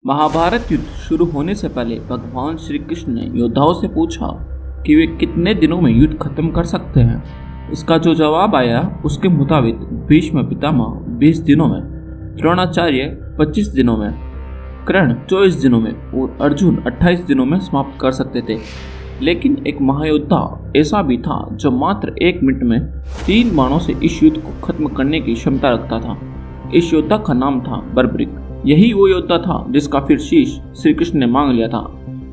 महाभारत युद्ध शुरू होने से पहले भगवान श्री कृष्ण ने योद्धाओं से पूछा कि वे कितने दिनों में युद्ध खत्म कर सकते हैं। इसका जो जवाब आया उसके मुताबिक भीष्म पितामह 20 दिनों में, द्रोणाचार्य 25 दिनों में, कर्ण 24 दिनों में और अर्जुन 28 दिनों में समाप्त कर सकते थे। लेकिन एक महायोद्धा ऐसा भी था जो मात्र 1 मिनट में 3 बाणों से इस युद्ध को खत्म करने की क्षमता रखता था। इस योद्धा का नाम था बर्बरिक। यही वो योद्धा था जिसका फिर शीश श्री कृष्ण ने मांग लिया था।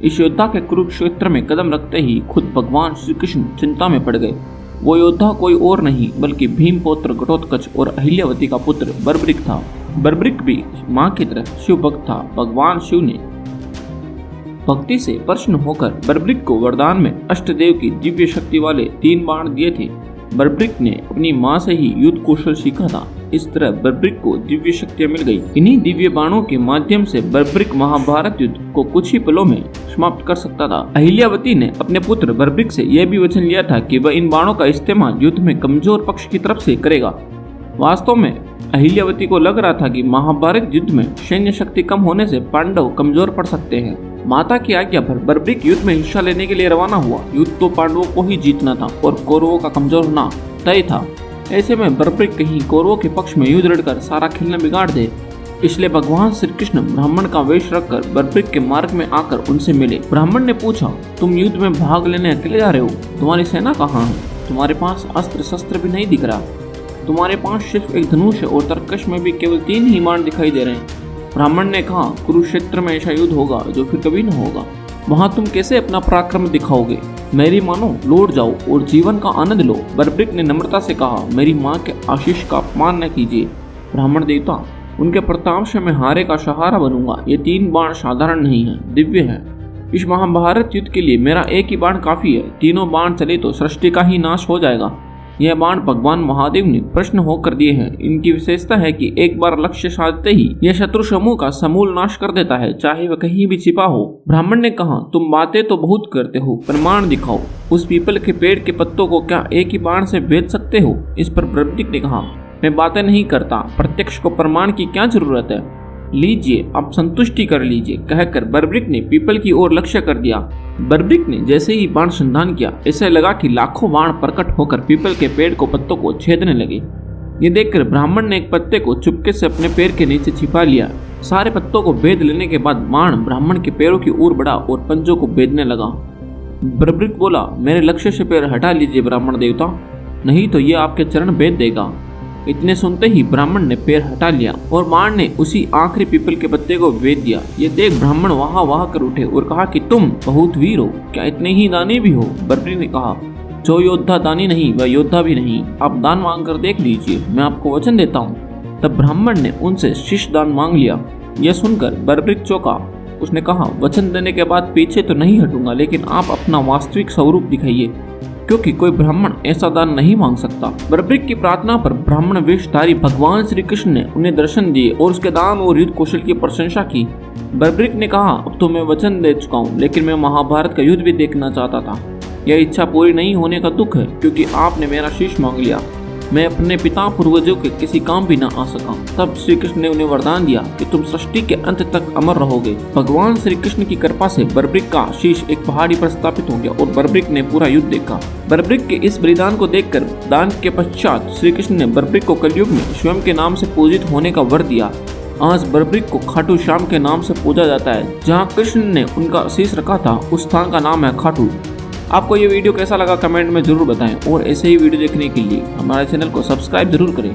इस योद्धा के कुरुक्षेत्र में कदम रखते ही खुद भगवान श्री कृष्ण चिंता में पड़ गए। वो योद्धा कोई और नहीं बल्कि भीमपुत्र घटोत्कच और अहिल्यावती का पुत्र बर्बरिक था। बर्बरिक भी मां की तरह शिव भक्त था। भगवान शिव ने भक्ति से प्रसन्न होकर बर्बरिक को वरदान में अष्टदेव की दिव्य शक्ति वाले 3 बाण दिए थे। बर्बरिक ने अपनी मां से ही युद्ध कौशल सीखा था। इस तरह बर्बरिक को दिव्य शक्तियां मिल गई। इन्हीं दिव्य बाणों के माध्यम से बर्बरिक महाभारत युद्ध को कुछ ही पलों में समाप्त कर सकता था। अहिल्यावती ने अपने पुत्र बर्बरिक से यह भी वचन लिया था कि वह इन बाणों का इस्तेमाल युद्ध में कमजोर पक्ष की तरफ से करेगा। वास्तव में अहिल्यावती को लग रहा था कि महाभारत युद्ध में सैन्य शक्ति कम होने से पांडव कमजोर पड़ सकते हैं। माता की आज्ञा पर बर्बरिक युद्ध में हिस्सा लेने के लिए रवाना हुआ। युद्ध तो पांडवों को ही जीतना था और कौरवों का कमजोर होना तय था। ऐसे में बर्बरिक कहीं कौरवों के पक्ष में युद्ध लड़कर सारा खेलना बिगाड़ दे, इसलिए भगवान श्री कृष्ण ब्राह्मण का वेश रखकर बर्बरिक के मार्ग में आकर उनसे मिले। ब्राह्मण ने पूछा, तुम युद्ध में भाग लेने अकेले जा रहे हो? तुम्हारी सेना कहाँ है? तुम्हारे पास अस्त्र शस्त्र भी नहीं दिख रहा। तुम्हारे पास सिर्फ एक धनुष है और तरकश में भी केवल 3 ही बाण दिखाई दे रहे हैं। ब्राह्मण ने कहा, कुरुक्षेत्र में ऐसा युद्ध होगा जो फिर कभी न होगा। वहां तुम कैसे अपना पराक्रम दिखाओगे? मेरी मानो लौट जाओ और जीवन का आनंद लो। बर्बरिक ने नम्रता से कहा, मेरी माँ के आशीष का अपमान न कीजिए ब्राह्मण देवता। उनके प्रताप से मैं हारे का सहारा बनूंगा। ये 3 बाण साधारण नहीं है, दिव्य है। इस महाभारत युद्ध के लिए मेरा एक ही बाण काफी है। तीनों बाण चले तो सृष्टि का ही नाश हो जाएगा। यह बाण भगवान महादेव ने प्रश्न होकर दिए हैं। इनकी विशेषता है कि एक बार लक्ष्य साधते ही यह शत्रु समूह का समूल नाश कर देता है, चाहे वह कहीं भी छिपा हो। ब्राह्मण ने कहा, तुम बातें तो बहुत करते हो, प्रमाण दिखाओ। उस पीपल के पेड़ के पत्तों को क्या एक ही बाण से भेद सकते हो? इस पर बर्बरिक ने कहा, मैं बातें नहीं करता, प्रत्यक्ष को प्रमाण की क्या जरूरत है? लीजिए, आप संतुष्टि कर लीजिए, कहकर बर्बरिक ने पीपल की ओर लक्ष्य कर दिया। बर्बरिक ने जैसे ही बाण संधान किया, ऐसे लगा कि लाखों बाण प्रकट होकर पीपल के पेड़ को पत्तों को छेदने लगे। ये देखकर ब्राह्मण ने एक पत्ते को चुपके से अपने पैर के नीचे छिपा लिया। सारे पत्तों को भेद लेने के बाद बाण ब्राह्मण के पैरों की ओर बढ़ा और पंजों को भेदने लगा। बर्बरिक बोला, मेरे लक्ष्य से पैर हटा लीजिए ब्राह्मण देवता, नहीं तो ये आपके चरण भेद देगा। इतने सुनते ही ब्राह्मण ने पैर हटा लिया और बाण ने उसी आखिरी पीपल के पत्ते को भेद दिया। ये देख ब्राह्मण वाह वाह कर उठे और कहा कि तुम बहुत वीर हो, क्या इतने ही दानी भी हो? बर्बरिक ने कहा, जो योद्धा दानी नहीं वह योद्धा भी नहीं। आप दान मांग कर देख लीजिए, मैं आपको वचन देता हूँ। तब ब्राह्मण ने उनसे शिष्य दान मांग लिया। यह सुनकर बर्बरिक चौंका। उसने कहा, वचन देने के बाद पीछे तो नहीं हटूंगा, लेकिन आप अपना वास्तविक स्वरूप दिखाइए, क्योंकि कोई ब्राह्मण ऐसा दान नहीं मांग सकता। बर्बरिक की प्रार्थना पर ब्राह्मण वेशधारी भगवान श्री कृष्ण ने उन्हें दर्शन दिए और उसके दान और युद्ध कौशल की प्रशंसा की। बर्बरिक ने कहा, अब तो मैं वचन दे चुका हूँ, लेकिन मैं महाभारत का युद्ध भी देखना चाहता था। यह इच्छा पूरी नहीं होने का दुख है, क्योंकि आपने मेरा शीश मांग लिया। मैं अपने पिता पूर्वजों के किसी काम भी न आ सका। तब श्री कृष्ण ने उन्हें वरदान दिया कि तुम सृष्टि के अंत तक अमर रहोगे। भगवान श्री कृष्ण की कृपा से बर्बरिक का शीश एक पहाड़ी पर स्थापित हो गया और बर्बरिक ने पूरा युद्ध देखा। बर्बरिक के इस बलिदान को देखकर दान के पश्चात श्री कृष्ण ने बर्बरिक को कलयुग में स्वयं के नाम से पूजित होने का वर दिया। आज बर्बरिक को खाटू श्याम के नाम से पूजा जाता है। जहाँ कृष्ण ने उनका शीश रखा था उस स्थान का नाम है खाटू। आपको ये वीडियो कैसा लगा कमेंट में जरूर बताएं और ऐसे ही वीडियो देखने के लिए हमारे चैनल को सब्सक्राइब जरूर करें।